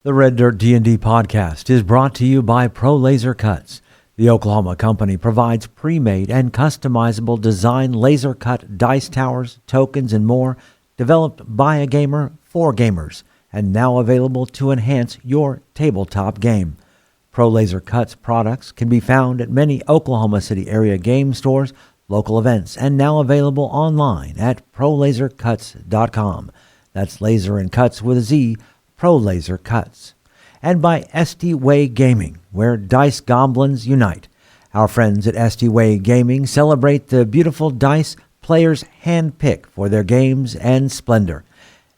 The Red Dirt D&D podcast is brought to you by Pro Laser Cuts. The Oklahoma company provides pre-made and customizable design laser cut dice towers, tokens, and more, developed by a gamer for gamers, and now available to enhance your tabletop game. Pro Laser Cuts products can be found at many Oklahoma City area game stores, local events, and now available online at prolasercuts.com. That's laser and cuts with a Z, Pro Laser Cuts. And by SD Way Gaming, where dice goblins unite. Our friends at SD Way Gaming celebrate the beautiful dice players handpick for their games and splendor.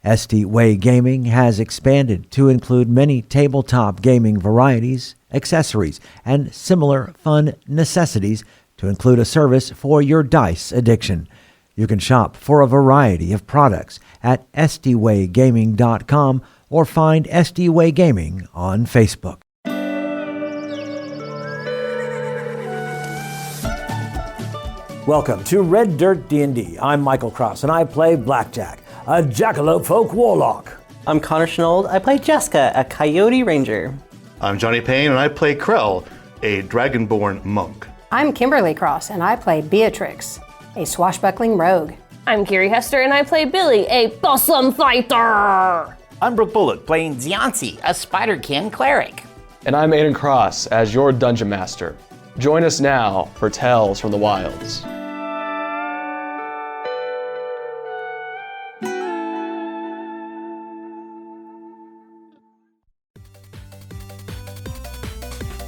SD Way Gaming has expanded to include many tabletop gaming varieties, accessories, and similar fun necessities to include a service for your dice addiction. You can shop for a variety of products at sdwaygaming.com or find SD Way Gaming on Facebook. Welcome to Red Dirt D&D. I'm Michael Cross, and I play Blackjack, a jackalope folk warlock. I'm Connor Shenold. I play Jaska, a coyote ranger. I'm Johnny Payne, and I play Krell, a dragonborn monk. I'm Kimberly Cross, and I play Beatrix, a swashbuckling rogue. I'm Gary Hester, and I play Billy, a possum fighter. I'm Brooke Bullock, playing Ziansi, a Spider-Kin cleric. And I'm Aiden Cross as your Dungeon Master. Join us now for Tales from the Wilds.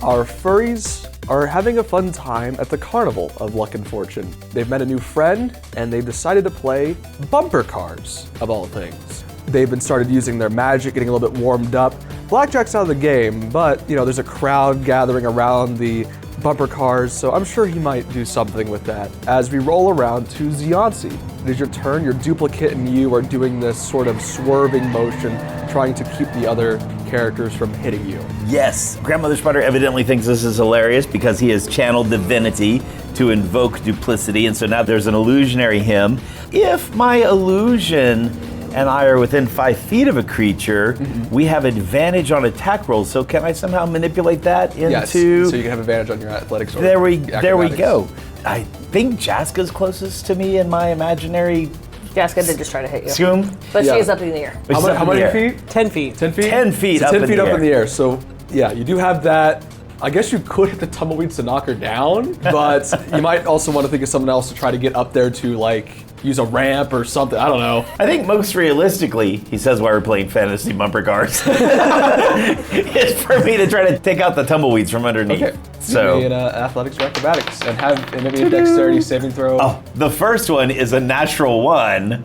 Our furries are having a fun time at the Carnival of Luck and Fortune. They've met a new friend, and they've decided to play bumper cars, of all things. They've been started using their magic, getting a little bit warmed up. Blackjack's out of the game, but there's a crowd gathering around the bumper cars, so I'm sure he might do something with that. As we roll around to Ziansi, it is your turn. Your duplicate and you are doing this sort of swerving motion, trying to keep the other characters from hitting you. Yes, Grandmother Spider evidently thinks this is hilarious because he has channeled divinity to invoke duplicity, and so now there's an illusionary him. If my illusion and I are within 5 feet of a creature, we have advantage on attack rolls. So can I somehow manipulate that into? Yes, so you can have advantage on your athletics. Or there we acrobatics. go. I think Jaska's closest to me in my imaginary. Jaska did just try to hit you. Assume? But Yeah. she's up in the air. How many feet? 10 feet. 10 feet? 10 feet so up 10 in feet the up air. in the air. So yeah, you do have that. I guess you could hit the tumbleweeds to knock her down, but you might also want to think of someone else to try to get up there to use a ramp or something. I don't know. I think most realistically, he says why we're playing fantasy bumper cars, it's for me to try to take out the tumbleweeds from underneath. Okay. So Give me an athletics or acrobatics and maybe a dexterity saving throw. Oh, the first one is a natural 1,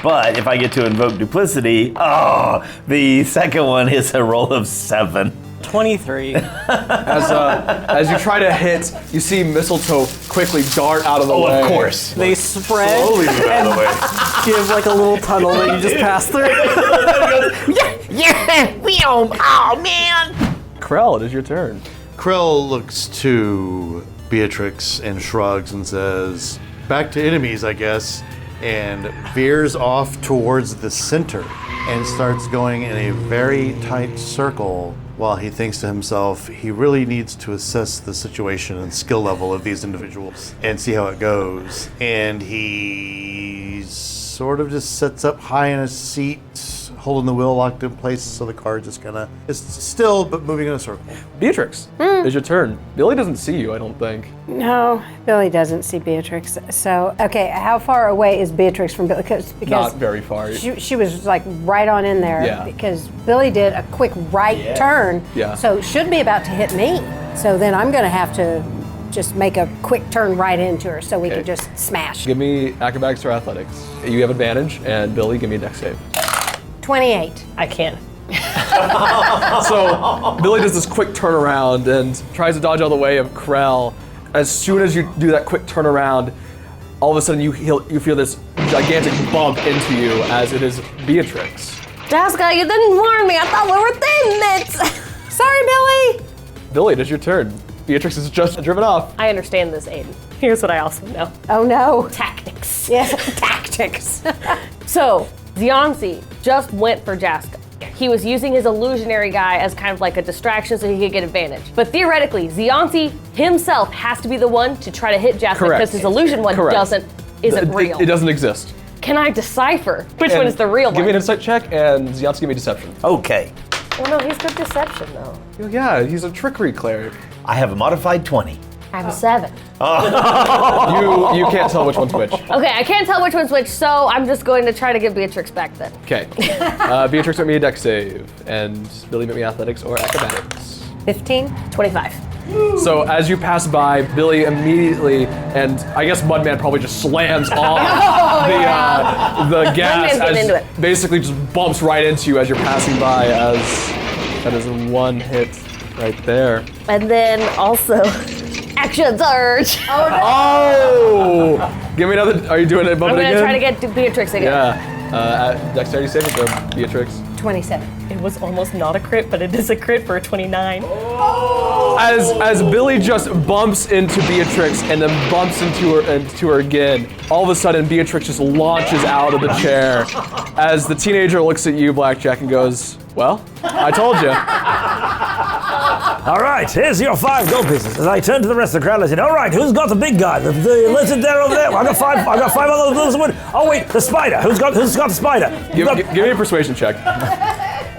but if I get to invoke duplicity, the second one is a roll of 7. 23. As you try to hit, you see Mistletoe quickly dart out of the way. Of course. They spread Slowly move out of the way. give like a little tunnel that you just pass through. Oh man. Krell, it is your turn. Krell looks to Beatrix and shrugs and says, "Back to enemies, I guess," and veers off towards the center and starts going in a very tight circle while he thinks to himself he really needs to assess the situation and skill level of these individuals and see how it goes. And he sort of just sits up high in his seat, holding the wheel locked in place, so the car just kind of is still but moving in a circle. Beatrix, it's your turn. Billy doesn't see you, I don't think. No, Billy doesn't see Beatrix. So, okay, how far away is Beatrix from Billy? Because Not very far. she was like right on in there. Yeah. Because Billy did a quick right turn. Yeah. So should be about to hit me. So then I'm going to have to just make a quick turn right into her so we Okay. can just smash. Give me acrobatics or athletics. You have advantage, and Billy, give me a dex save. 28. I can. So Billy does this quick turnaround and tries to dodge out of the way of Krell. As soon as you do that quick turnaround, all of a sudden you feel this gigantic bump into you as it is Beatrix. Jaska, you didn't warn me. I thought we were teammates. Sorry, Billy. Billy, it is your turn. Beatrix is just driven off. I understand this, Aiden. Here's what I also know. Oh no. Tactics. Yes, tactics. So, Ziansi just went for Jaska. he was using his illusionary guy as kind of like a distraction so he could get advantage. But theoretically, Xionti himself has to be the one to try to hit Jaska Correct. because his illusion one Correct. isn't real. It doesn't exist. Can I decipher which And one is the real Give me one? an insight check, and Xionti, give me deception. Okay. Well, no, he's good deception though. Yeah, he's a trickery cleric. I have a modified 20. I have a 7. You can't tell which one's which. Okay, I can't tell which one's which, so I'm just going to try to get Beatrix back then. Okay. Beatrix make me a dex save, and Billy make me athletics or acrobatics. 15? 25. So as you pass by, Billy immediately, and I guess Mudman probably just slams off the gas Mudman's getting into it. basically just bumps right into you as you're passing by. As that is one hit right there. And then also, action surge. Oh! Give me another. Are you doing it? I'm Bumping gonna again? try to get to Beatrix again. Yeah. Dexterity saving throw, Beatrix. 27. It was almost not a crit, but it is a crit for a 29. As Billy just bumps into Beatrix and then bumps into her again, all of a sudden Beatrix just launches out of the chair as the teenager looks at you, Blackjack, and goes, "Well, I told you." All right, here's your 5 gold pieces. As I turn to the rest of the crowd, I said, all right, who's got the big guy? The lizard there over there? I got 5 of those wood. Oh wait, the spider. Who's got the spider? Give me a persuasion check.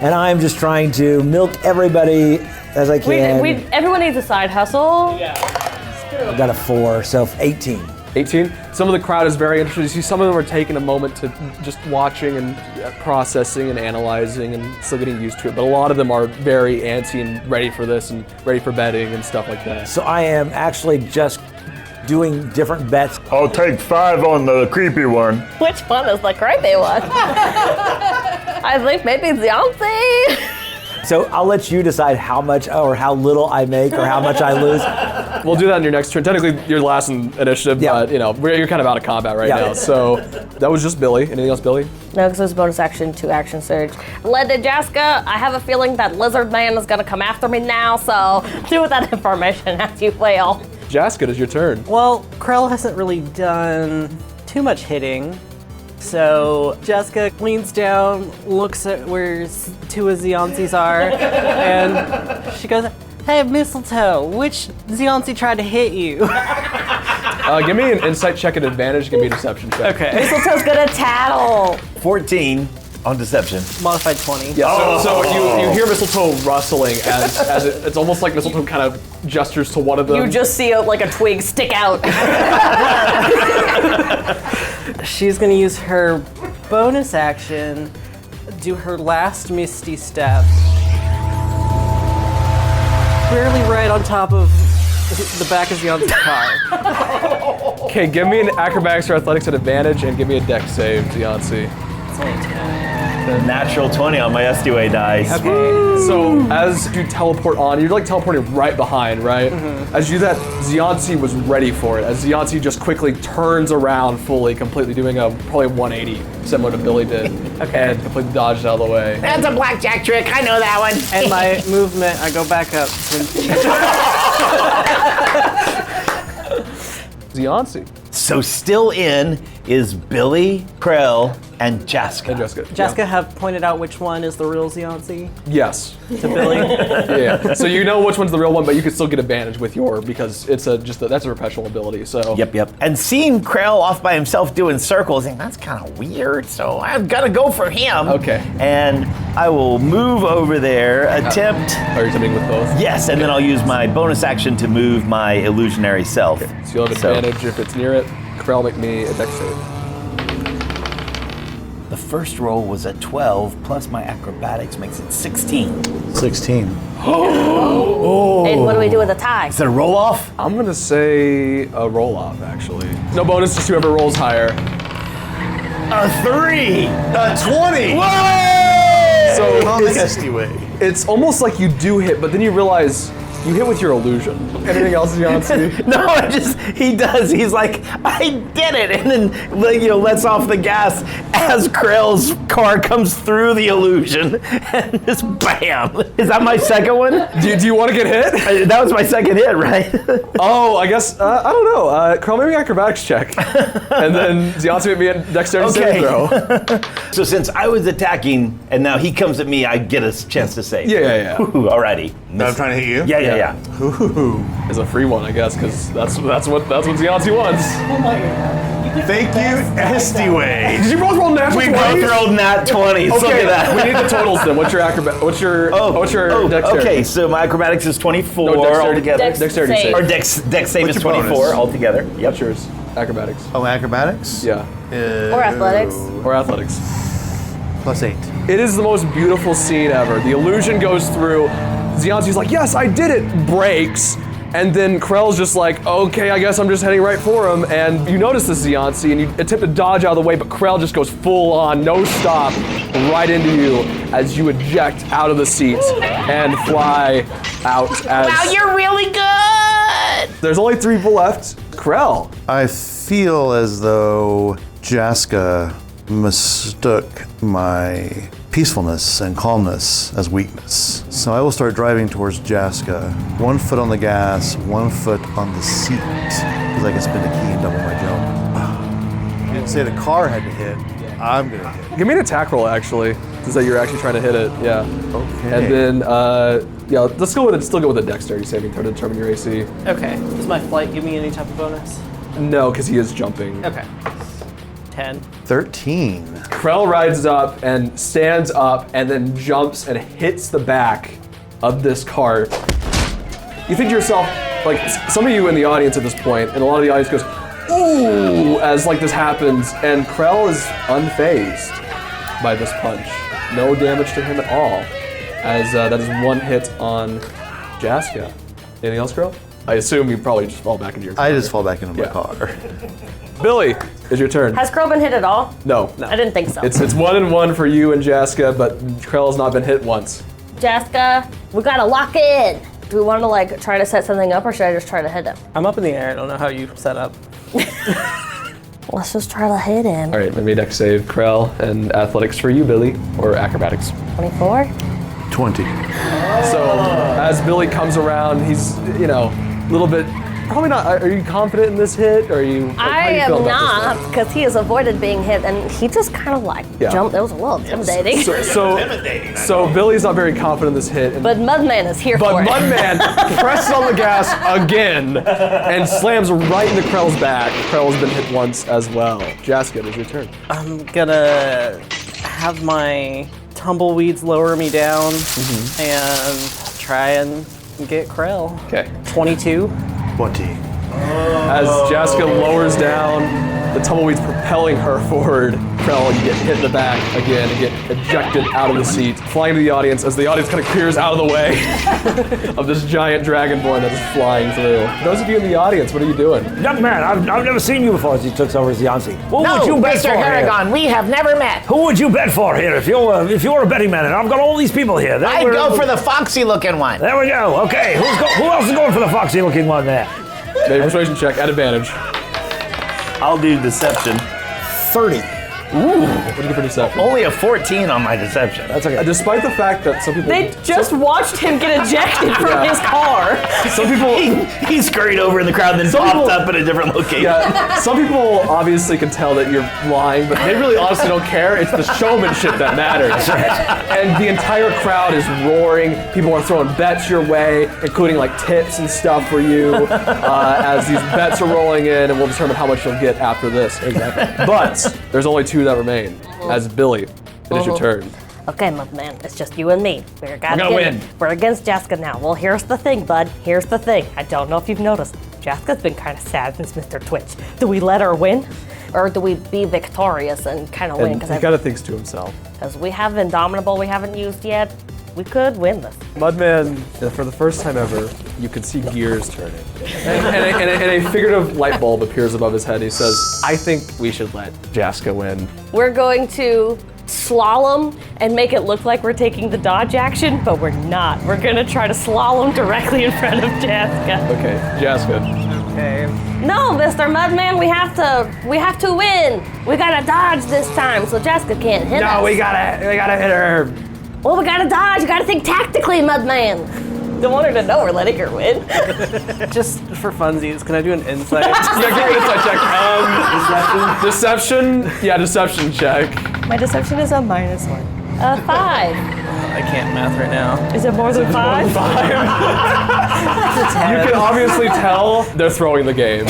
And I'm just trying to milk everybody as I can. Everyone needs a side hustle. I got a 4, so 18. 18. Some of the crowd is very interested. You see some of them are taking a moment to just watching and processing and analyzing and still getting used to it. But a lot of them are very antsy and ready for this and ready for betting and stuff like that. So I am actually just doing different bets. I'll take 5 on the creepy one. Which one is the creepy one? I think maybe Xionti. So I'll let you decide how much or how little I make or how much I lose. We'll do that in your next turn. Technically, you're last in initiative, Yeah. but you're kind of out of combat right Yeah. now. So that was just Billy. Anything else, Billy? No, because it was bonus action to action surge. Led to Jaska, I have a feeling that Lizard Man is gonna come after me now, so do with that information as you will. Jaska, it is your turn. Well, Krell hasn't really done too much hitting. So Jaska leans down, looks at where 2 of Xiontis are, and she goes, "Hey, Mistletoe, which Xionti tried to hit you?" Give me an insight check at advantage. Give me a deception check. Okay. Mistletoe's gonna tattle. 14 on deception. Modified 20. Yeah, so you hear Mistletoe rustling as it's almost like Mistletoe kind of gestures to one of them. You just see like a twig stick out. She's gonna use her bonus action, do her last Misty Step. Squarely right on top of the back of Xionti's car. Okay, give me an acrobatics or athletics at advantage and give me a dex save, Xionti. The natural 20 on my SDA dice. Okay. So as you teleport on, you're like teleporting right behind, right? Mm-hmm. As you do that, Xionti was ready for it. As Xionti just quickly turns around fully, completely doing probably a 180, similar to Billy did. Okay. And completely dodged out of the way. That's a blackjack trick. I know that one. And my movement, I go back up. Xionti. So still in is Billy, Krell, and Jaska. And Jessica. Jaska have pointed out which one is the real Xionti Yes. to Billy. Yeah. So you know which one's the real one, but you can still get advantage with your because it's that's a perpetual ability. So. Yep. And seeing Krell off by himself doing circles, and that's kind of weird, so I've got to go for him. Okay. And I will move over there, attempt. Are you attempting with both? Yes, and then I'll use my bonus action to move my illusionary self. So you'll have advantage if it's near it. Krell, make me a dex save. The first roll was a 12, plus my acrobatics makes it 16. 16. And what do we do with a tie? Is it a roll off? I'm gonna say a roll off, actually. No bonus, just whoever rolls higher. A 3! A 20! Whoa! So On the it's, SD way. it's almost like you do hit, but then you realize You hit with your illusion. Anything else, Yancey? No, he does. He's like, I did it, and then lets off the gas as Krell's car comes through the illusion, and just bam. Is that my second one? Do you want to get hit? That was my second hit, right? Oh, I guess, I don't know. Krell, maybe acrobatics check. And then Yancey made me a dexterity saving throw. So since I was attacking, and now he comes at me, I get a chance to save. Yeah. Ooh, alrighty. I'm trying to hit you? Yeah. Ooh. It's a free one, I guess, because that's what Yancey wants. Thank you, Estiway. Did you both roll natural 20s? We both rolled nat 20s. Look Okay, at that. we need the totals then. What's your dexterity? Okay, so my acrobatics is 24 No, dexterity. altogether. Dexterity save. Or dex save is your 24 bonus? altogether. Yep. What's yours? Acrobatics. Oh, acrobatics? Yeah. Or athletics. Or athletics. +8. It is the most beautiful scene ever. The illusion goes through. Yancey's like, yes, I did it. Breaks. And then Krell's just like, okay, I guess I'm just heading right for him. And you notice this, Yancey, and you attempt to dodge out of the way, but Krell just goes full on, no stop, right into you as you eject out of the seat and fly out as... Wow, you're really good! There's only 3 people left. Krell. I feel as though Jaska mistook my peacefulness and calmness as weakness. So I will start driving towards Jaska, 1 foot on the gas, 1 foot on the seat, because I can spin the key and double my jump. You didn't say the car had to hit. I'm gonna hit. Give me an attack roll, actually. Is that you're actually trying to hit it, yeah. Okay. And then, let's go with it. Still go with a dexterity saving throw to determine your AC. Okay. Does my flight give me any type of bonus? No, because he is jumping. Okay. 10. 13. Krell rides up and stands up and then jumps and hits the back of this cart. You think to yourself, like, some of you in the audience at this point, and a lot of the audience goes, ooh, as like this happens, and Krell is unfazed by this punch. No damage to him at all, as that is 1 hit on Jaska. Anything else, Krell? I assume you probably just fall back into your car. I just fall back into my Yeah. car. Billy, it's your turn. Has Krell been hit at all? No. I didn't think so. It's 1-1 for you and Jaska, but Krell's not been hit once. Jaska, we gotta lock in. Do we want to like try to set something up, or should I just try to hit him? I'm up in the air. I don't know how you set up. Let's just try to hit him. All right, let me dex save Krell and athletics for you, Billy, or acrobatics. 24. 20. So as Billy comes around, he's, a little bit, probably not, are you confident in this hit? Or are you, like, how I you am feeling about this not, one? because he has avoided being hit, and he just kind of like Yeah. jumped. It was a little intimidating. So Billy's not very confident in this hit. But Mudman is here for it. Mudman presses on the gas again and slams right into Krell's back. Krell's been hit once as well. Jaska, it is your turn. I'm gonna have my tumbleweeds lower me down and try and get Krell. Okay. 22. 20. As Jaska lowers down, the tumbleweed's propelling her forward. Krell, you get hit in the back again and get ejected out of the seat, flying to the audience as the audience kind of clears out of the way of this giant dragonborn that is flying through. Those of you in the audience, what are you doing? Young man, I've never seen you before as he took over as Yancey. Who would you bet for here? we have never met. Who would you bet for here if you're a betting man? And I've got all these people here. I'd go for the foxy-looking one. There we go. Okay, who else is going for the foxy-looking one there? Make a persuasion check at advantage. I'll do deception. 30. What do you get for deception? Only a 14 on my deception. That's okay. Despite the fact that some people... They just watched him get ejected from his car. Some people... He scurried over in the crowd, then popped up in a different location. Yeah, some people obviously can tell that you're lying, but they really honestly don't care. It's the showmanship that matters. And the entire crowd is roaring. People are throwing bets your way, including like tips and stuff for you, as these bets are rolling in, and we'll determine how much you'll get after this. Exactly. But there's only 2 that remain. As Billy, it is your turn. Okay, Mudman, it's just you and me. We're gonna win. We're against Jaska now. Well, here's the thing, bud. Here's the thing. I don't know if you've noticed. Jaska's been kind of sad since Mr. Twitch. Do we let her win? Or do we be victorious and kind of win? And he kind of thinks to himself. Because we have Indomitable we haven't used yet. We could win this. Mudman, for the first time ever, you can see gears turning. And a figurative light bulb appears above his head. He says, I think we should let Jaska win. We're going to slalom and make it look like we're taking the dodge action, but we're not. We're gonna try to slalom directly in front of Jaska. Okay, Jaska. Okay. No, Mr. Mudman, we have to win. We gotta dodge this time, so Jaska can't hit us. No, we gotta hit her. Well, we gotta dodge. You gotta think tactically, Mudman. Don't want her to know we're letting her win. Just for funsies, can I do an insight? Yeah, give me an insight check. Deception? Yeah, deception check. My deception is a -1. 5. I can't math right now. Is it more than 5? You can obviously tell they're throwing the game.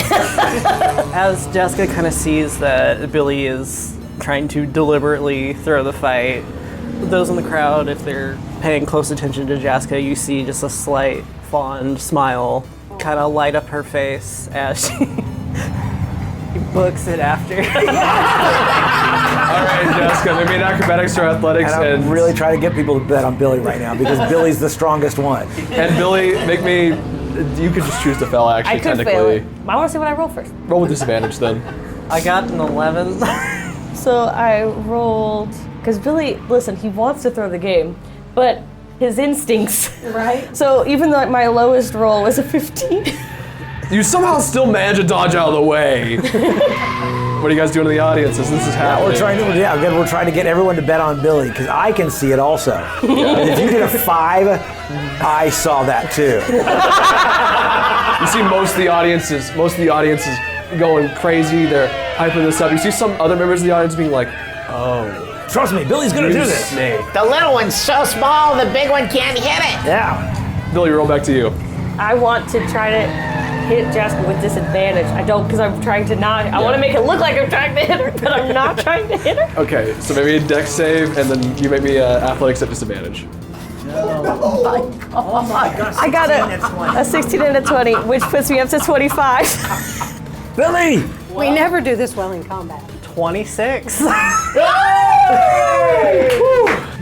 As Jessica kind of sees that Billy is trying to deliberately throw the fight, those in the crowd, if they're paying close attention to Jaska, you see just a slight fond smile kind of light up her face as she books it after. All right, Jessica, maybe an acrobatics or athletics. And I'm really trying to get people to bet on Billy right now because Billy's the strongest one. And Billy, you could just choose to fail, actually, I could technically. fail it. I want to see what I roll first. Roll with disadvantage then. I got an 11. So I rolled, because Billy, listen, he wants to throw the game, but his instincts. Right. So even though my lowest roll was a 15. You somehow still manage to dodge out of the way. What are you guys doing in the audience as this is happening? We're trying to get everyone to bet on Billy because I can see it also. If you did a 5, I saw that too. You see most of the audiences going crazy. They're hyping this up. You see some other members of the audience being like, "Oh, trust me, Billy's gonna do this." Snake. The little one's so small, the big one can't hit it. Yeah. Billy, roll back to you. I want to try to hit Jaska with disadvantage. I don't, because I'm trying to not. I want to make it look like I'm trying to hit her, but I'm not trying to hit her. Okay, so maybe a dex save, and then you make me athletics at disadvantage. Oh my gosh. I got a 16 and a 20, which puts me up to 25. Billy! We never do this well in combat. 26.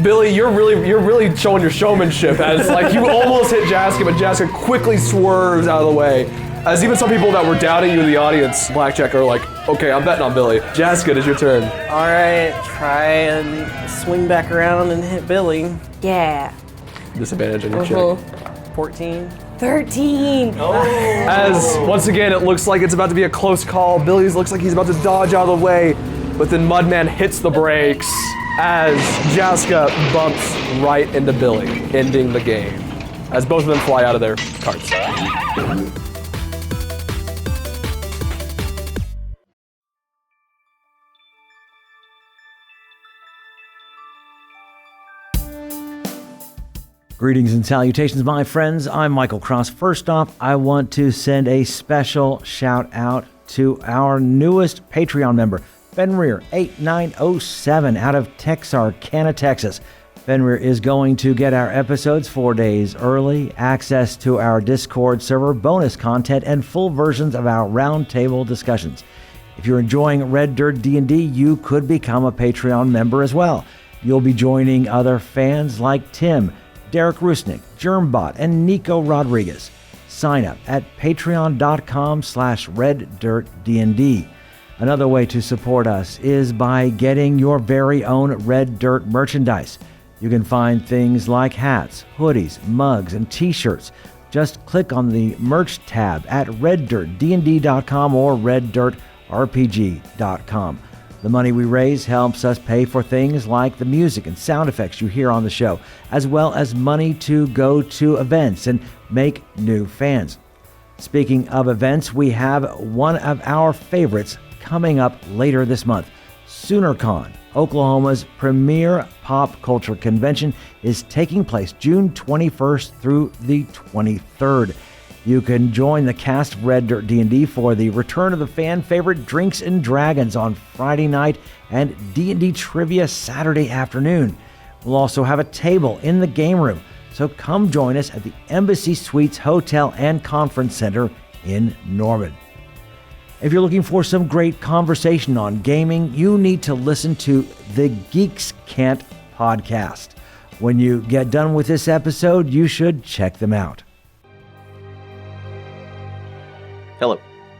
Billy, you're really showing your showmanship as like you almost hit Jaska, but Jaska quickly swerves out of the way. As even some people that were doubting you in the audience, Blackjack, are like, okay, I'm betting on Billy. Jaska, it's your turn. All right, try and swing back around and hit Billy. Yeah. Disadvantage on your check. 14. 13. As once again, it looks like it's about to be a close call. Billy's looks like he's about to dodge out of the way, but then Mudman hits the brakes as Jaska bumps right into Billy, ending the game. As both of them fly out of their carts. Greetings and salutations, my friends. I'm Michael Cross. First off, I want to send a special shout out to our newest Patreon member, Fenrir8907 out of Texarkana, Texas. Fenrir is going to get our episodes 4 days early, access to our Discord server, bonus content, and full versions of our roundtable discussions. If you're enjoying Red Dirt DnD, you could become a Patreon member as well. You'll be joining other fans like Tim, Derek Rusnick, Germbot, and Nico Rodriguez. Sign up at patreon.com/reddirtdnd. Another way to support us is by getting your very own Red Dirt merchandise. You can find things like hats, hoodies, mugs, and t-shirts. Just click on the merch tab at reddirtdnd.com or reddirtrpg.com. The money we raise helps us pay for things like the music and sound effects you hear on the show, as well as money to go to events and make new fans. Speaking of events, we have one of our favorites coming up later this month. SoonerCon, Oklahoma's premier pop culture convention, is taking place June 21st through the 23rd. You can join the cast of Red Dirt D&D for the return of the fan favorite Drinks and Dragons on Friday night and D&D Trivia Saturday afternoon. We'll also have a table in the game room, so come join us at the Embassy Suites Hotel and Conference Center in Norman. If you're looking for some great conversation on gaming, you need to listen to the Geeks Can't podcast. When you get done with this episode, you should check them out. Hello,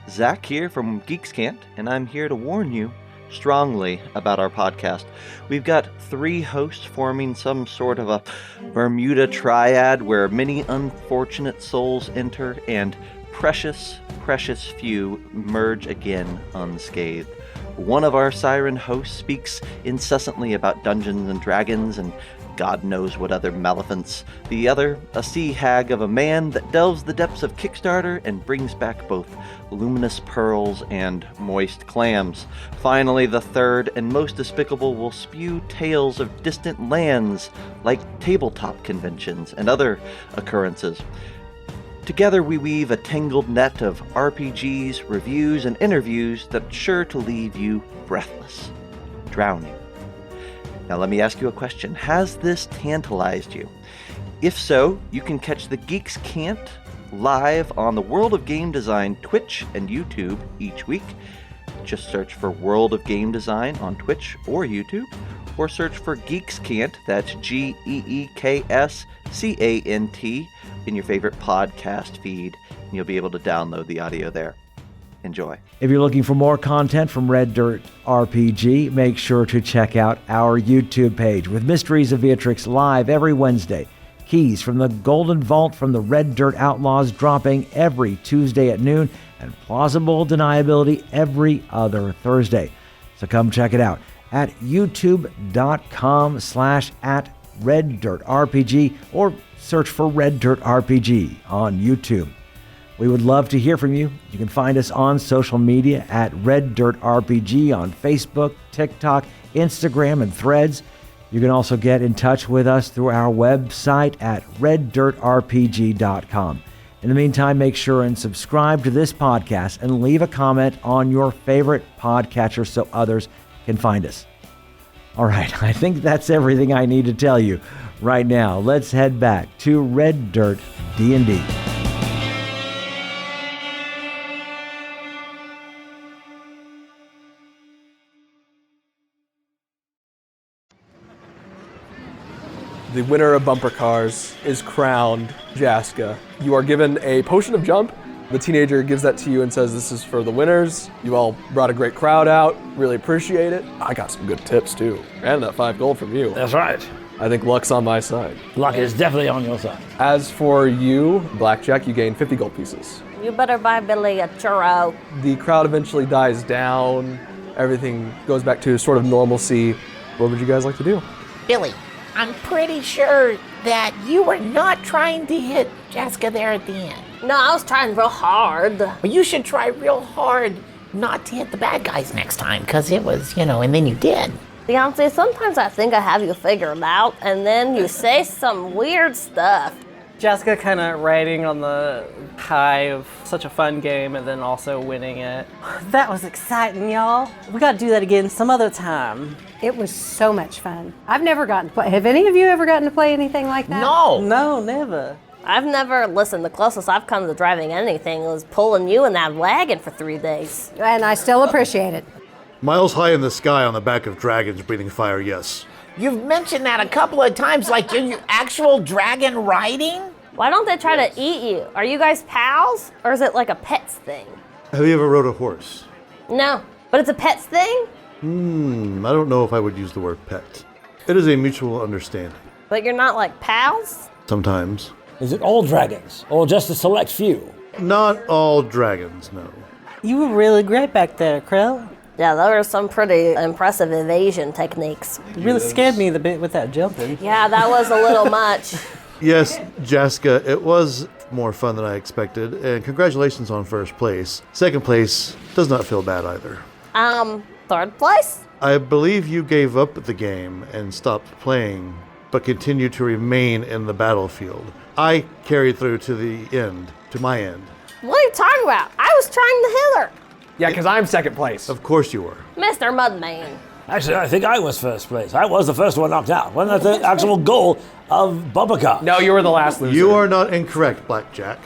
Zach here from Geeks Can't, and I'm here to warn you, strongly about our podcast. We've got 3 hosts forming some sort of a Bermuda triad where many unfortunate souls enter and precious, precious few merge again unscathed. One of our siren hosts speaks incessantly about Dungeons and Dragons and God knows what other maleficence. The other, a sea hag of a man that delves the depths of Kickstarter and brings back both luminous pearls and moist clams. Finally, the third and most despicable will spew tales of distant lands like tabletop conventions and other occurrences. Together we weave a tangled net of RPGs, reviews, and interviews that's sure to leave you breathless, drowning. Now let me ask you a question. Has this tantalized you? If so, you can catch the Geeks Can't live on the World of Game Design Twitch and YouTube each week. Just search for World of Game Design on Twitch or YouTube, or search for Geeks Can't, that's GeeksCant, in your favorite podcast feed, and you'll be able to download the audio there. Enjoy. If you're looking for more content from Red Dirt RPG, make sure to check out our YouTube page with Mysteries of Beatrix live every Wednesday. Keys from the Golden Vault from the Red Dirt Outlaws dropping every Tuesday at noon, and Plausible Deniability every other Thursday. So come check it out at youtube.com/@RedDirtRPG or search for Red Dirt RPG on YouTube. We would love to hear from you. You can find us on social media at Red Dirt RPG on Facebook, TikTok, Instagram, and Threads. You can also get in touch with us through our website at reddirtrpg.com. In the meantime, make sure and subscribe to this podcast and leave a comment on your favorite podcatcher so others can find us. All right, I think that's everything I need to tell you. Right now, let's head back to Red Dirt D&D. The winner of Bumper Cars is crowned Jaska. You are given a potion of jump. The teenager gives that to you and says, "This is for the winners. You all brought a great crowd out. Really appreciate it." I got some good tips too. And that 5 gold from you. That's right. I think luck's on my side. Luck is definitely on your side. As for you, Blackjack, you gain 50 gold pieces. You better buy Billy a churro. The crowd eventually dies down. Everything goes back to sort of normalcy. What would you guys like to do? Billy, I'm pretty sure that you were not trying to hit Jaska there at the end. No, I was trying real hard. But you should try real hard not to hit the bad guys next time, because it was, and then you did. Beyonce, sometimes I think I have you figured out, and then you say some weird stuff. Jaska kind of riding on the high of such a fun game and then also winning it. That was exciting, y'all. We got to do that again some other time. It was so much fun. I've never gotten to play. Have any of you ever gotten to play anything like that? No, never. I've never, listen, the closest I've come to driving anything was pulling you in that wagon for 3 days. And I still appreciate it. Miles high in the sky on the back of dragons breathing fire, yes. You've mentioned that a couple of times, like you're actual dragon riding? Why don't they try to eat you? Are you guys pals? Or is it like a pets thing? Have you ever rode a horse? No, but it's a pets thing? I don't know if I would use the word pet. It is a mutual understanding. But you're not like pals? Sometimes. Is it all dragons, or just a select few? Not all dragons, no. You were really great back there, Krill. Yeah, those are some pretty impressive evasion techniques. You really scared me a bit with that jumping. Yeah, that was a little much. Yes, Jaska, it was more fun than I expected, and congratulations on first place. Second place does not feel bad either. Third place? I believe you gave up the game and stopped playing, but continued to remain in the battlefield. I carried through to the end, to my end. What are you talking about? I was trying to hit her. Yeah, because I'm second place. Of course you were. Mr. Mudman. Actually, I think I was first place. I was the first one knocked out. Wasn't that the actual goal of Bumper Car? No, you were the last loser. You are not incorrect, Blackjack.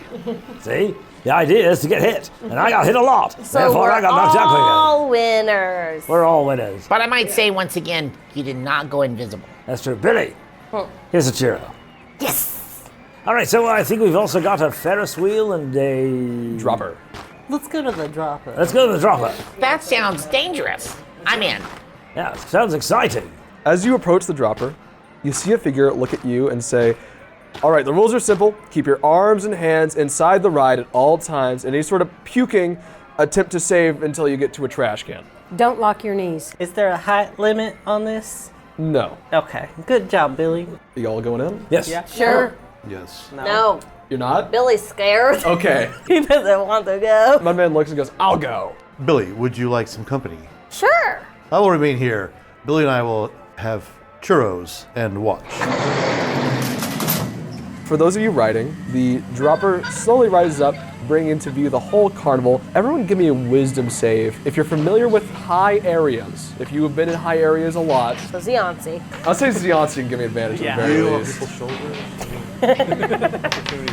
See? The idea is to get hit, and I got hit a lot. So Therefore, I got knocked out all winners. We're all winners. But I might say once again, you did not go invisible. That's true. Billy, here's a churro. Yes! All right, so I think we've also got a Ferris wheel and a... Dropper. Let's go to the dropper. Let's go to the dropper. That sounds dangerous. I'm in. Yeah, sounds exciting. As you approach the dropper, you see a figure look at you and say, all right, the rules are simple. Keep your arms and hands inside the ride at all times. Any sort of puking, attempt to save until you get to a trash can. Don't lock your knees. Is there a height limit on this? No. Okay, good job, Billy. You all going in? Yes. Yeah. Sure. Yes. No. You're not? Billy's scared. Okay. He doesn't want to go. My man looks and goes, I'll go. Billy, would you like some company? Sure. I will remain here. Billy and I will have churros and watch. For those of you riding, the dropper slowly rises up, bringing into view the whole carnival. Everyone give me a wisdom save. If you're familiar with high areas, if you have been in high areas a lot, So Zianzi. I'll say Zianzi can give me advantage at the very least.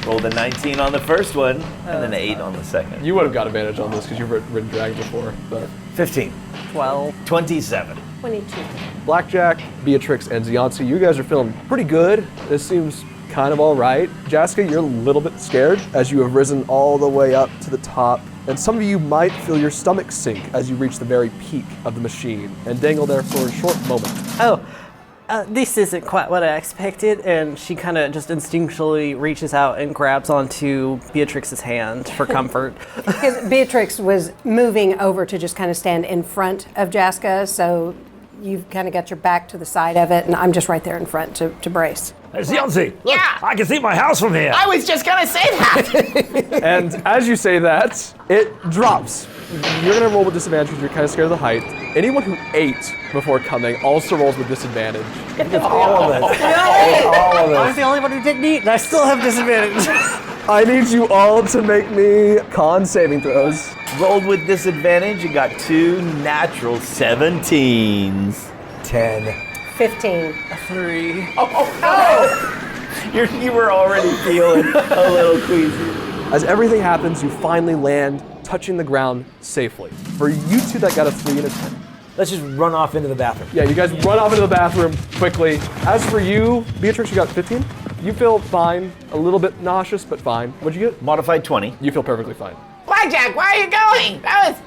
Rolled a 19 on the first one, and then an 8 on the second. You would have got advantage on this because you've ridden dragons before. But 15. 12. 27. 22. Blackjack, Beatrix, and Zianzi, you guys are feeling pretty good. This seems kind of all right. Jaska, you're a little bit scared as you have risen all the way up to the top. And some of you might feel your stomach sink as you reach the very peak of the machine and dangle there for a short moment. Oh, this isn't quite what I expected, and she kind of just instinctually reaches out and grabs onto Beatrix's hand for comfort. Because Beatrix was moving over to just kind of stand in front of Jaska, so you've kind of got your back to the side of it, and I'm just right there in front to brace. Hey, Zianzi, look, Yeah. I can see my house from here. I was just gonna say that. And as you say that, it drops. You're gonna roll with disadvantage because you're kind of scared of the height. Anyone who ate before coming also rolls with disadvantage. All of it. All of it. I was the only one who didn't eat, and I still have disadvantage. I need you all to make me con saving throws. Rolled with disadvantage, you got 2 natural 17s. 10. 15. 3. You were already feeling a little queasy. As everything happens, you finally land, touching the ground safely. For you two that got a 3 and a 10. Let's just run off into the bathroom. Yeah, you guys run off into the bathroom quickly. As for you, Beatrix, you got 15. You feel fine, a little bit nauseous, but fine. What'd you get? Modified 20. You feel perfectly fine. Blackjack, where are you going? That was.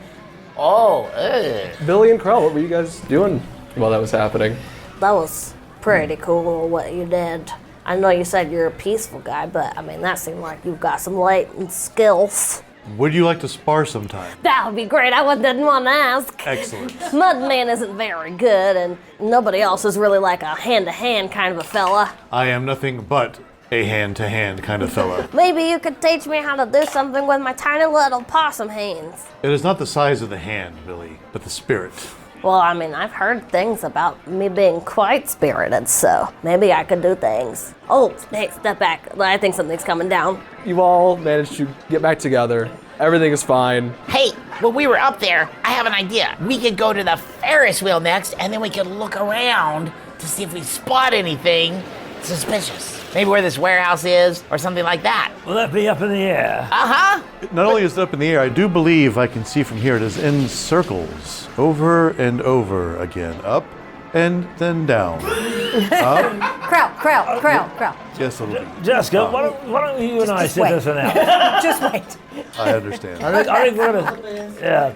Oh, ugh. Billy and Krell, what were you guys doing while that was happening? That was pretty cool what you did. I know you said you're a peaceful guy, but I mean, that seemed like you've got some latent skills. Would you like to spar sometime? That would be great. Didn't want to ask. Excellent. Mudman isn't very good, and nobody else is really like a hand-to-hand kind of a fella. I am nothing but a hand-to-hand kind of fella. Maybe you could teach me how to do something with my tiny little possum hands. It is not the size of the hand, Billy, but the spirit. Well, I mean, I've heard things about me being quite spirited, so maybe I could do things. Oh, hey, step back. I think something's coming down. You all managed to get back together. Everything is fine. Hey, when we were up there, I have an idea. We could go to the Ferris wheel next, and then we could look around to see if we spot anything suspicious. Maybe where this warehouse is, or something like that. Will that be up in the air? Uh-huh. Not only is it up in the air, I do believe I can see from here it is in circles, over and over again, up and then down. Up. Crowd. Yes, it'll be. Jessica, why don't you and I sit wait. this one out? Just wait. I understand. I think we're gonna. Yeah,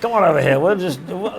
come on over here.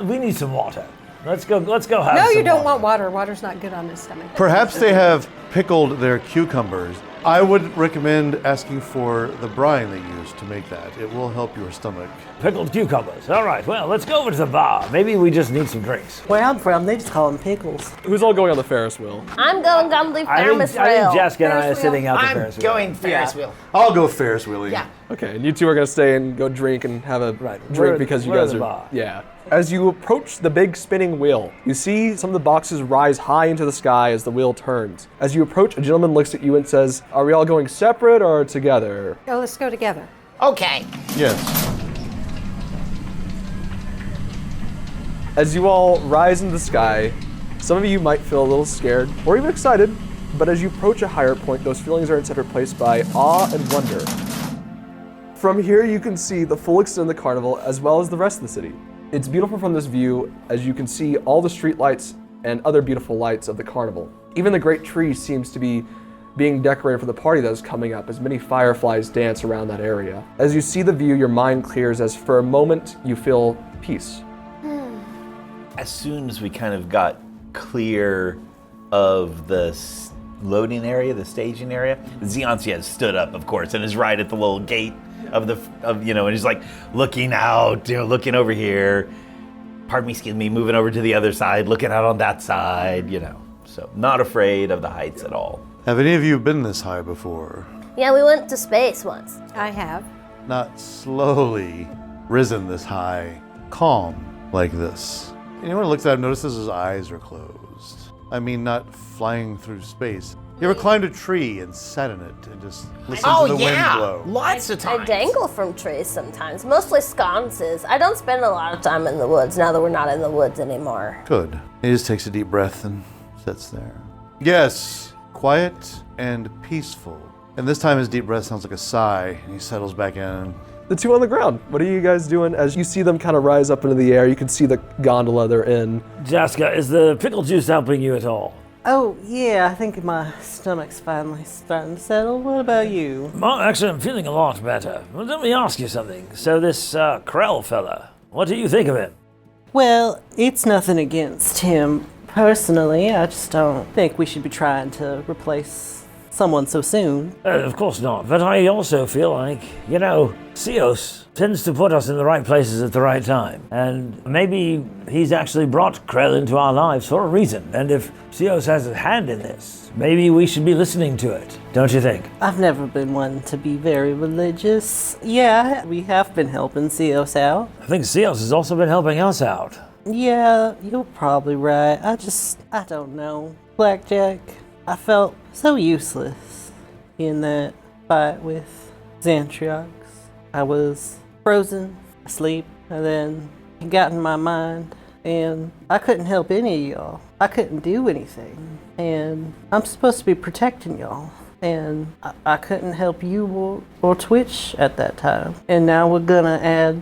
We need some water. Let's go have No, some you don't water. want water. Water's not good on this stomach. Perhaps they have pickled their cucumbers. I would recommend asking for the brine they use to make that. It will help your stomach. Pickled cucumbers. All right, well, let's go over to the bar. Maybe we just need some drinks. Where I'm from, they just call them pickles. Who's all going on the Ferris wheel? I'm going on the Ferris wheel. I think Jaska and I are Ferris sitting wheel. out the I'm Ferris wheel. going Ferris wheel. I'll go Ferris wheeling. Yeah. Okay, and you two are going to stay and go drink and have a Right. drink We're- because you we're guys at the are. bar. Yeah. As you approach the big spinning wheel, you see some of the boxes rise high into the sky as the wheel turns. As you approach, a gentleman looks at you and says, "Are we all going separate or together?" Oh, let's go together. Okay. Yes. As you all rise into the sky, some of you might feel a little scared or even excited, but as you approach a higher point, those feelings are instead replaced by awe and wonder. From here, you can see the full extent of the carnival as well as the rest of the city. It's beautiful from this view as you can see all the street lights and other beautiful lights of the carnival. Even the great tree seems to be being decorated for the party that is coming up as many fireflies dance around that area. As you see the view, your mind clears as for a moment you feel peace. As soon as we kind of got clear of the loading area, the staging area, Xeonci has stood up, of course, and is right at the little gate and he's like looking out, looking over here. Pardon me, excuse me, moving over to the other side, looking out on that side, So not afraid of the heights at all. Have any of you been this high before? Yeah, we went to space once. I have. Not slowly risen this high, calm like this. Anyone who looks at him notices his eyes are closed. I mean, not flying through space. You ever climbed a tree and sat in it and just listened to the wind blow? Lots of times. I dangle from trees sometimes, mostly sconces. I don't spend a lot of time in the woods now that we're not in the woods anymore. Good. He just takes a deep breath and sits there. Yes, quiet and peaceful. And this time his deep breath sounds like a sigh, and he settles back in. The two on the ground, what are you guys doing? As you see them kind of rise up into the air, you can see the gondola they're in. Jaska, is the pickle juice helping you at all? Oh, yeah, I think my stomach's finally starting to settle. What about you? Well, actually, I'm feeling a lot better. Well, let me ask you something. So this Krell fella, what do you think of him? Well, it's nothing against him personally. I just don't think we should be trying to replace someone so soon. Of course not, but I also feel like, Sios tends to put us in the right places at the right time. And maybe he's actually brought Krell into our lives for a reason. And if Sios has a hand in this, maybe we should be listening to it. Don't you think? I've never been one to be very religious. Yeah, we have been helping Sios out. I think Sios has also been helping us out. Yeah, you're probably right. I don't know. Blackjack, I felt so useless in that fight with Xantriox. I was frozen, asleep, and then it got in my mind, and I couldn't help any of y'all. I couldn't do anything, and I'm supposed to be protecting y'all, and I couldn't help you or Twitch at that time. And now we're gonna add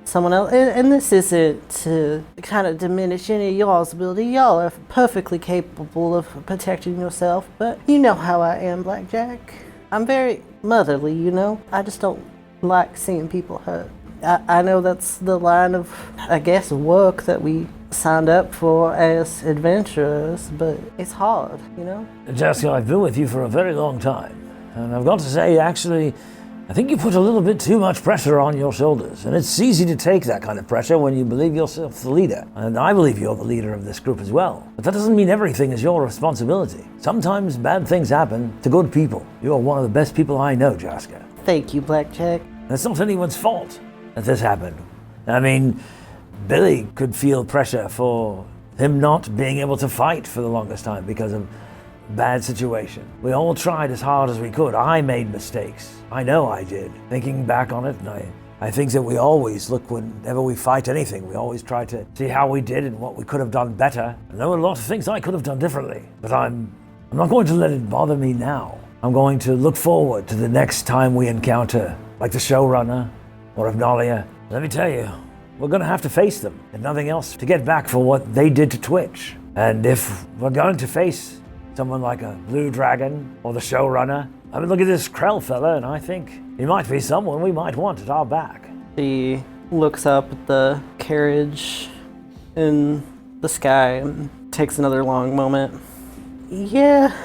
someone else, and this isn't to kind of diminish any of y'all's ability. Y'all are perfectly capable of protecting yourself, but you know how I am, Blackjack. I'm very motherly, I just don't like seeing people hurt. I know that's the line of, I guess, work that we signed up for as adventurers, but it's hard, Jaska, I've been with you for a very long time, and I've got to say, actually, I think you put a little bit too much pressure on your shoulders, and it's easy to take that kind of pressure when you believe yourself the leader. And I believe you're the leader of this group as well. But that doesn't mean everything is your responsibility. Sometimes bad things happen to good people. You are one of the best people I know, Jaska. Thank you, Blackjack. And it's not anyone's fault that this happened. I mean, Billy could feel pressure for him not being able to fight for the longest time because of bad situation. We all tried as hard as we could. I made mistakes. I know I did. Thinking back on it, and I think that we always look, whenever we fight anything, we always try to see how we did and what we could have done better. And there were a lot of things I could have done differently, but I'm not going to let it bother me now. I'm going to look forward to the next time we encounter, like the showrunner or Avnalia. Let me tell you, we're going to have to face them, if nothing else, to get back for what they did to Twitch. And if we're going to face someone like a Blue Dragon or the showrunner, I mean, look at this Krell fella, and I think he might be someone we might want at our back. He looks up at the carriage in the sky and takes another long moment. Yeah,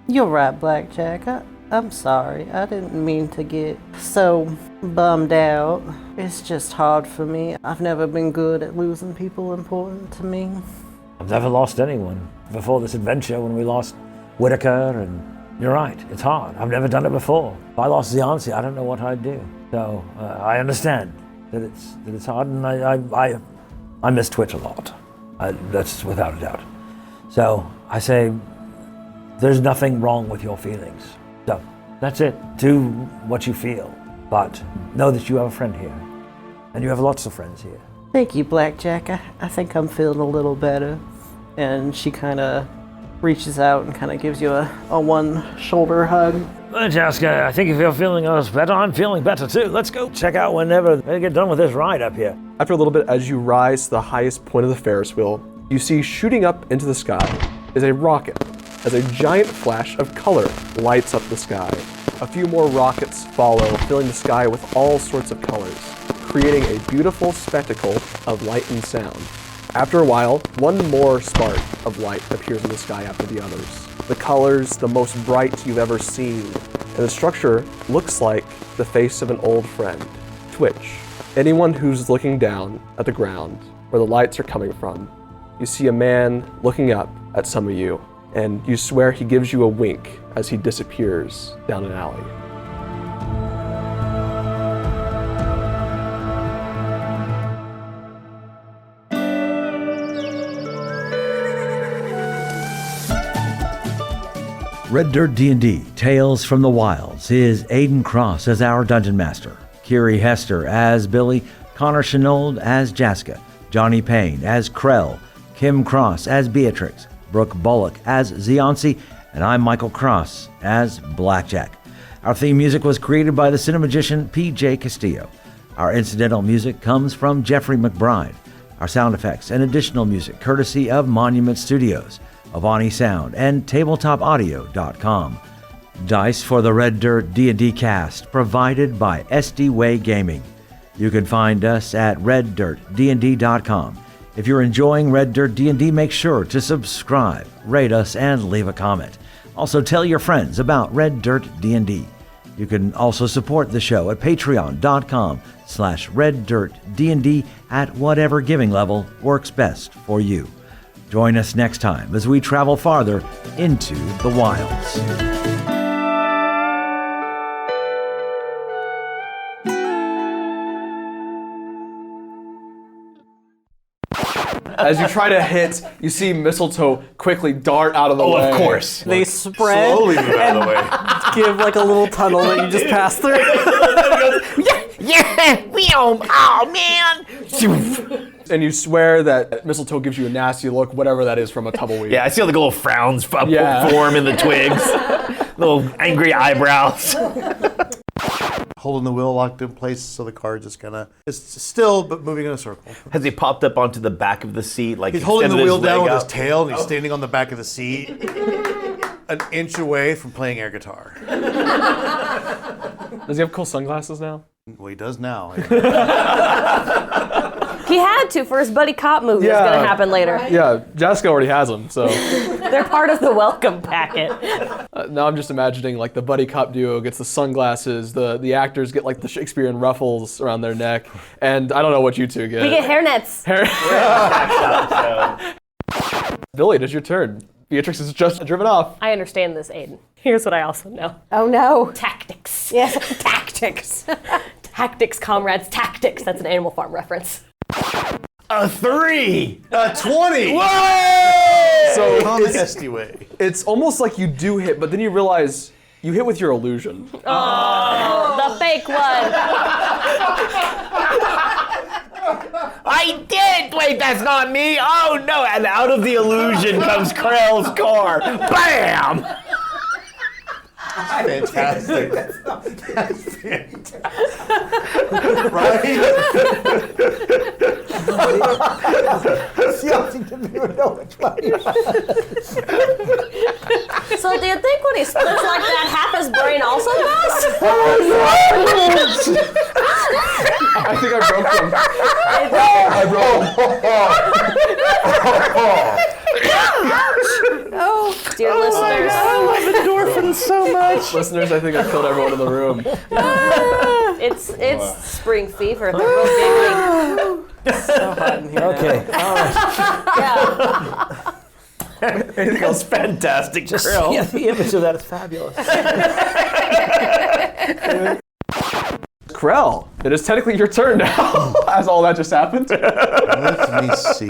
you're right, Blackjack. I'm sorry. I didn't mean to get so bummed out. It's just hard for me. I've never been good at losing people important to me. I've never lost anyone before this adventure when we lost Whitaker, and you're right, it's hard. I've never done it before. If I lost Xeonci, I don't know what I'd do. So I understand that it's hard, and I miss Twitch a lot. That's without a doubt. So I say, there's nothing wrong with your feelings. So that's it. Do what you feel, but know that you have a friend here, and you have lots of friends here. Thank you, Blackjack. I think I'm feeling a little better. And she kind of reaches out and kind of gives you a one shoulder hug. Well, Jaska, I think if you're feeling us better, I'm feeling better too. Let's go check out whenever they get done with this ride up here. After a little bit, as you rise to the highest point of the Ferris wheel, you see shooting up into the sky is a rocket, as a giant flash of color lights up the sky. A few more rockets follow, filling the sky with all sorts of colors, creating a beautiful spectacle of light and sound. After a while, one more spark of light appears in the sky after the others. The colors, the most bright you've ever seen. And the structure looks like the face of an old friend, Twitch. Anyone who's looking down at the ground where the lights are coming from, you see a man looking up at some of you, and you swear he gives you a wink as he disappears down an alley. Red Dirt D&D Tales from the Wilds is Aiden Cross as our Dungeon Master, Kiri Hester as Billy, Connor Shenold as Jaska, Johnny Payne as Krell, Kim Cross as Beatrix, Brooke Bullock as Ziansi, and I'm Michael Cross as Blackjack. Our theme music was created by the cinemagician P.J. Castillo. Our incidental music comes from Jeffrey McBride. Our sound effects and additional music courtesy of Monument Studios, Avani Sound, and TabletopAudio.com. Dice for the Red Dirt D&D cast provided by SD Way Gaming. You can find us at reddirtdnd.com. If you're enjoying Red Dirt D&D, make sure to subscribe, rate us, and leave a comment. Also, tell your friends about Red Dirt D&D. You can also support the show at patreon.com/reddirtdnd at whatever giving level works best for you. Join us next time as we travel farther into the wilds. As you try to hit, you see Mistletoe quickly dart out of the way. Of course. They spread Slowly move out of the way. give like a little tunnel that you just pass through. Yeah, oh man. And you swear that Mistletoe gives you a nasty look, whatever that is from a tumbleweed. Yeah, I see all the little frowns form in the twigs. Little angry eyebrows. Holding the wheel locked in place so the car just kind of is still but moving in a circle. Has he popped up onto the back of the seat? Like He's holding the extended wheel his down leg with his up? tail and he's standing on the back of the seat an inch away from playing air guitar. Does he have cool sunglasses now? Well, he does now. He had to for his buddy cop movie that's gonna happen later. Yeah, Jaska already has them, so. They're part of the welcome packet. Now I'm just imagining like the buddy cop duo gets the sunglasses, the actors get like the Shakespearean ruffles around their neck, and I don't know what you two get. We get hairnets. Billy, it is your turn. Beatrix has just driven off. I understand this, Aiden. Here's what I also know. Oh no. Tactics. Yes. Tactics. Tactics, comrades, tactics. That's an Animal Farm reference. A 3! A 20! Whoa! So it's almost like you do hit, but then you realize you hit with your illusion. Oh, the fake one. I did! Wait, that's not me! Oh no! And out of the illusion comes Krell's car. Bam! Fantastic. That's fantastic. Right? So do you think when he splits like that, half his brain also goes? I think I broke them. I broke them. Oh, dear listeners. I love endorphins so much. Listeners, I think I killed everyone in the room. It's spring fever. They're real giggling. So hot in here. Okay. Yeah. Anything else fantastic, Just Krell? yeah, the image of that is fabulous. Krell, it is technically your turn now, as all that just happened. Let me see.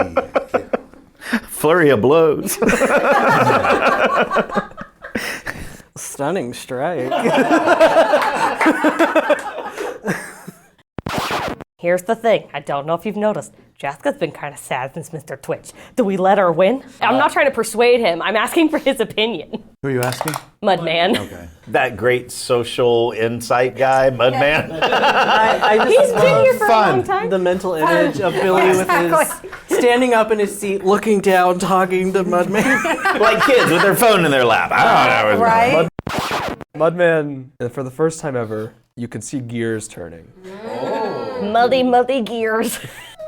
Flurry of blows. Stunning strike. Here's the thing. I don't know if you've noticed. Jaska's been kind of sad since Mr. Twitch. Do we let her win? I'm not trying to persuade him. I'm asking for his opinion. Who are you asking? Mudman. Okay. That great social insight guy, Mudman. I He's just been here love for a long time. the mental image of Billy with his standing up in his seat, looking down, talking to Mudman. Like kids with their phone in their lap. I don't know. Right? Mudman, and for the first time ever, you can see gears turning. Muddy gears.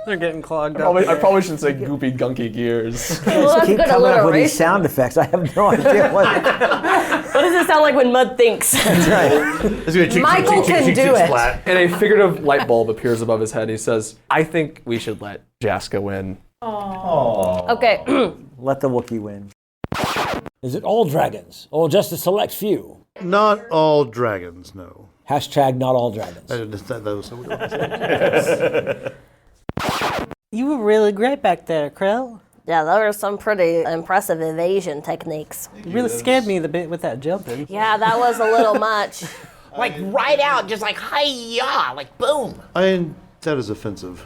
They're getting clogged up. I probably shouldn't say goopy, gunky gears. Well, that's Keep good coming up with these alliteration. sound effects. I have no idea what. What does it sound like when Mud thinks? That's right. Michael can do it. And a figurative light bulb appears above his head. And he says, "I think we should let Jaska win." Okay. Let the Wookiee win. Is it all dragons, or just a select few? Not all dragons, no. Hashtag not all dragons. That was You were really great back there, Krill. Yeah, there were some pretty impressive evasion techniques. You really scared me the bit with that jumping. Yeah, that was a little much. Like right out, just like hi-ya, like boom. That is offensive.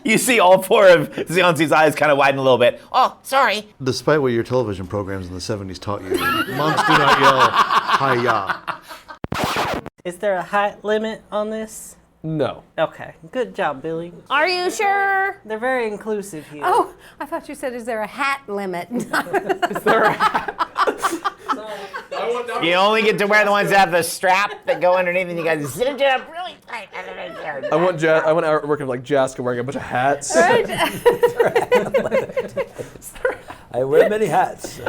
You see all four of Xionzi's eyes kind of widen a little bit. Oh, sorry. Despite what your television programs in the 70s taught you, monks do not yell, hi-ya. Is there a height limit on this? No. Okay, good job, Billy. Are you sure? They're very inclusive here. Oh, I thought you said, is there a hat limit? You only get to wear the ones that have the strap that go underneath, and you guys zip it up really tight. I want artwork of like Jaska wearing a bunch of hats. I wear many hats.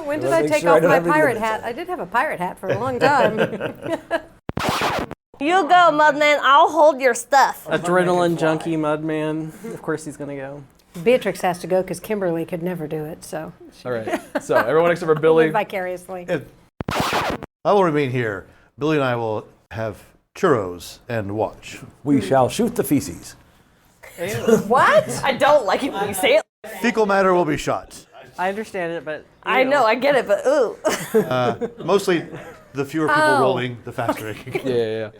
When did I take off my pirate hat? I did have a pirate hat for a long time. You go, Mudman. I'll hold your stuff. Adrenaline junkie Mudman. Of course he's gonna go. Beatrix has to go because Kimberly could never do it, so. All right. So everyone except for Billy. Live vicariously. I will remain here. Billy and I will have churros and watch. We shall shoot the feces. What? I don't like it when you say it. Fecal matter will be shot. I understand it, but I know, I get it, but ooh. Mostly, the fewer people rolling, the faster it can go. Yeah.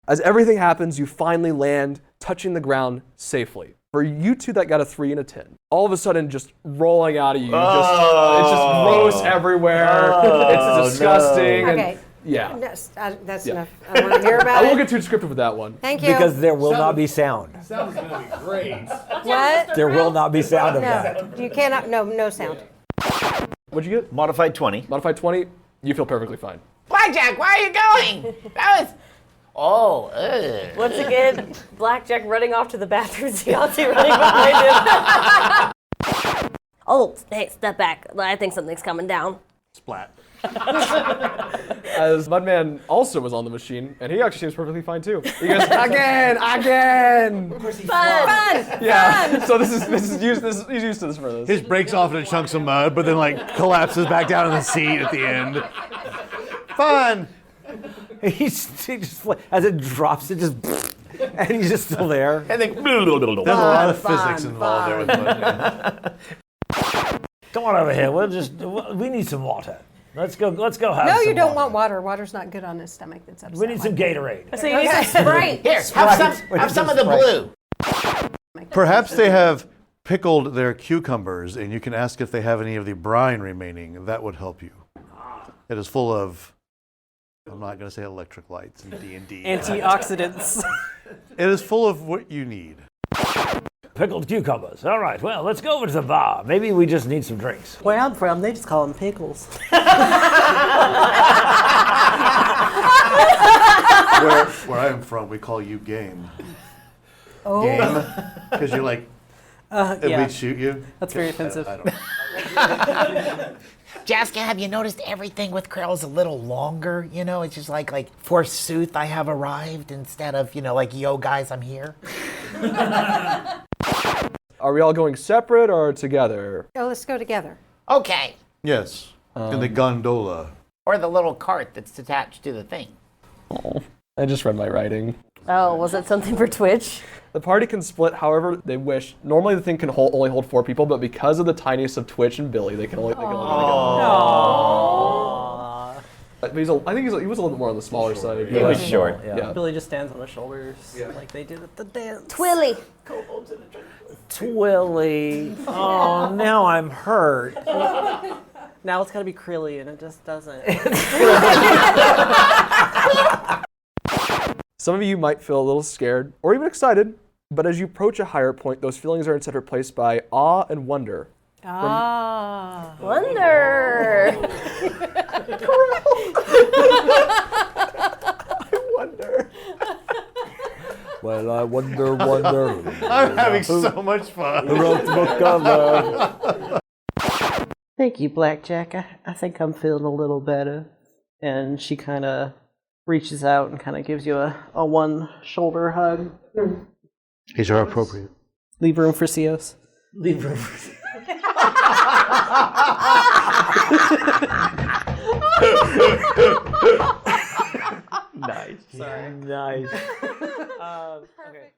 As everything happens, you finally land, touching the ground safely. For you two that got a 3 and a 10, all of a sudden just rolling out of you, it's just gross everywhere. It's disgusting. Okay. And, yeah. That's enough. I want to hear about I won't it. get too descriptive with that one. Thank you. Because there will not be sound. Sounds gonna be great. What? There will not be sound of that. No, you cannot. No sound. What'd you get? Modified 20. Modified 20. You feel perfectly fine. Blackjack, where are you going? That was. Oh, ugh. Once again, Blackjack running off to the bathroom, Xionzi running behind him. Oh, hey, step back. I think something's coming down. Splat. As Mudman also was on the machine, and he actually seems perfectly fine too. He goes, again. Fun! Yeah. So he's used to this for this. His breaks off into chunks of mud, but then like collapses back down in the seat at the end. Fun. He just as it drops, it just and he's just still there. And then, There's a lot of physics involved there with Mudman. Come on over here. We need some water. Let's go have some No, you don't water. want water. Water's not good on his stomach. That's upset. We need some Gatorade. So you need some Sprite. Here, have some of the blue. Perhaps they have pickled their cucumbers, and you can ask if they have any of the brine remaining. That would help you. It is full of, I'm not going to say electric lights and D&D. antioxidants. It is full of what you need. Pickled cucumbers. All right, well, let's go over to the bar. Maybe we just need some drinks. Where I'm from, they just call them pickles. Where I am from, we call you game. Oh. Game? Because you're like, and yeah. we'd shoot you? That's very offensive. I don't. Jaska, have you noticed everything with Krell's a little longer? You know, it's just like forsooth I have arrived instead of, like, yo guys, I'm here. Are we all going separate or together? Oh, let's go together. Okay. Yes, in the gondola. Or the little cart that's attached to the thing. I just read my writing. Oh, was it something for Twitch? The party can split however they wish. Normally the thing can only hold 4 people, but because of the tiniest of Twitch and Billy, they can only go. But he was a little bit more on the smaller side. He was short. Yeah. Billy just stands on the shoulders like they did at the dance. Twilly. Twilly. Oh, now I'm hurt. Now it's got to be Krilly, and it just doesn't. Some of you might feel a little scared or even excited, but as you approach a higher point, those feelings are instead replaced by awe and wonder. Ah. Wonder. I wonder. I wonder, wonder. I'm having so much fun. Who wrote the book of love? Thank you, Blackjack. I think I'm feeling a little better. And she kind of reaches out and kind of gives you a one shoulder hug. These are appropriate. Leave room for Cios. Leave room for Nice. Sorry. Nice. Okay.